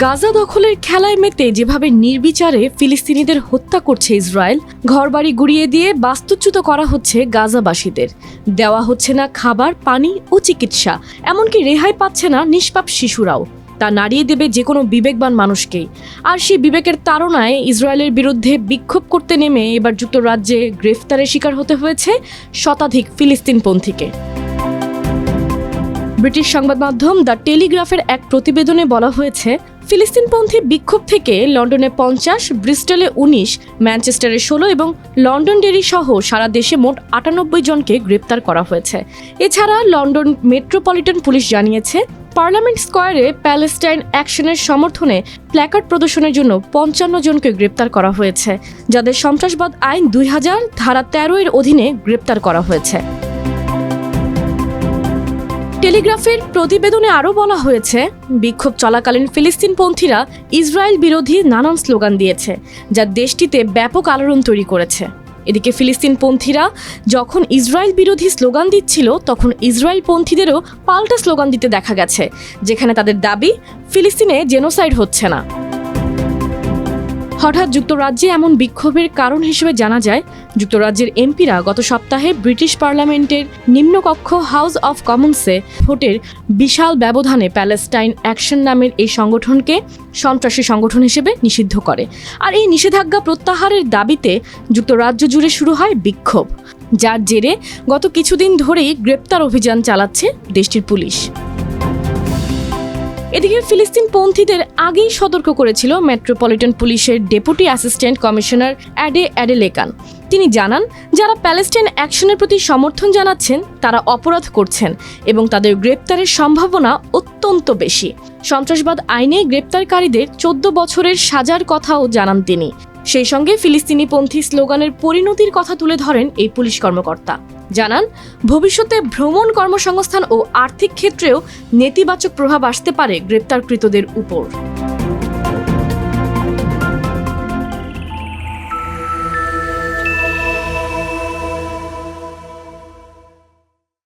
গাজা দখলের খেলায় মেতে যেভাবে নির্বিচারে ফিলিস্তিনিদের হত্যা করছে ইসরায়েল, ঘরবাড়ি গুড়িয়ে দিয়ে বাস্তুচ্যুত করা হচ্ছে গাজাবাসীদের, দেওয়া হচ্ছে না খাবার, পানি ও চিকিৎসা, এমনকি রেহাই পাচ্ছে না নিষ্পাপ শিশুরাও, তা নাড়িয়ে দেবে যে কোনো বিবেকবান মানুষকেই। আর সেই বিবেকের তাড়নায় ইসরায়েলের বিরুদ্ধে বিক্ষোভ করতে নেমে এবার যুক্তরাজ্যে গ্রেফতারের শিকার হতে হয়েছে শতাধিক ফিলিস্তিনপন্থীকে। ব্রিটিশ সংবাদ মাধ্যম দ্য টেলিগ্রাফের এক প্রতিবেদনে বলা হয়েছে, ফিলিস্তিনপন্থী বিক্ষোভ থেকে লন্ডনে 50, ব্রিস্টলে 19, ম্যানচেস্টারে 16 এবং লন্ডনডেরি সহ সারা দেশে মোট 98 জনকে গ্রেপ্তার করা হয়েছে। এছাড়া লন্ডন মেট্রোপলিটন পুলিশ জানিয়েছে, পার্লামেন্ট স্কয়ারে প্যালেস্টাইন অ্যাকশনের সমর্থনে প্ল্যাকার্ড প্রদর্শনের জন্য 55 জনকে গ্রেপ্তার করা হয়েছে, যাদের সন্ত্রাসবাদ আইন 2000 ধারা 13 এর অধীনে গ্রেপ্তার করা হয়েছে। টেলিগ্রাফের প্রতিবেদনে আরও বলা হয়েছে, বিক্ষোভ চলাকালীন ফিলিস্তিনপন্থীরা ইসরায়েল বিরোধী নানান স্লোগান দিয়েছে, যা দেশটিতে ব্যাপক আলোড়ন তৈরি করেছে। এদিকে ফিলিস্তিনপন্থীরা যখন ইসরায়েল বিরোধী স্লোগান দিচ্ছিল, তখন ইসরায়েলপন্থীদেরও পাল্টা স্লোগান দিতে দেখা গেছে, যেখানে তাদের দাবি ফিলিস্তিনে জেনোসাইড হচ্ছে না। হঠাৎ যুক্তরাজ্যে এমন বিক্ষোভের কারণ হিসেবে জানা যায়, যুক্তরাজ্যের এমপিরা গত সপ্তাহে ব্রিটিশ পার্লামেন্টের নিম্নকক্ষ হাউস অফ কমন্সে ভোটের বিশাল ব্যবধানে প্যালেস্টাইন অ্যাকশন নামের এই সংগঠনকে সন্ত্রাসী সংগঠন হিসেবে নিষিদ্ধ করে। আর এই নিষেধাজ্ঞা প্রত্যাহারের দাবিতে যুক্তরাজ্য জুড়ে শুরু হয় বিক্ষোভ, যার জেরে গত কিছুদিন ধরেই গ্রেপ্তার অভিযান চালাচ্ছে দেশটির পুলিশ। এদিকে ফিলিস্তিনপন্থীদের আগেই সতর্ক করেছিল মেট্রোপলিটন পুলিশের ডেপুটি অ্যাসিস্ট্যান্ট কমিশনার অ্যাডেলেকান। তিনি জানান, যারা প্যালেস্টাইন অ্যাকশনের প্রতি সমর্থন জানাচ্ছেন তারা অপরাধ করছেন এবং তাদের গ্রেপ্তারের সম্ভাবনা অত্যন্ত বেশি। সন্ত্রাসবাদ আইনে গ্রেপ্তারকারীদের 14 বছরের সাজার কথাও জানান তিনি। সেই সঙ্গে ফিলিস্তিনিপন্থী স্লোগানের পরিণতির কথা তুলে ধরেন এই পুলিশ কর্মকর্তা। জানান, ভবিষ্যতে ভ্রমণ, কর্মসংস্থান ও আর্থিক ক্ষেত্রেও নেতিবাচক প্রভাব আসতে পারে গ্রেপ্তারকৃতদের উপর।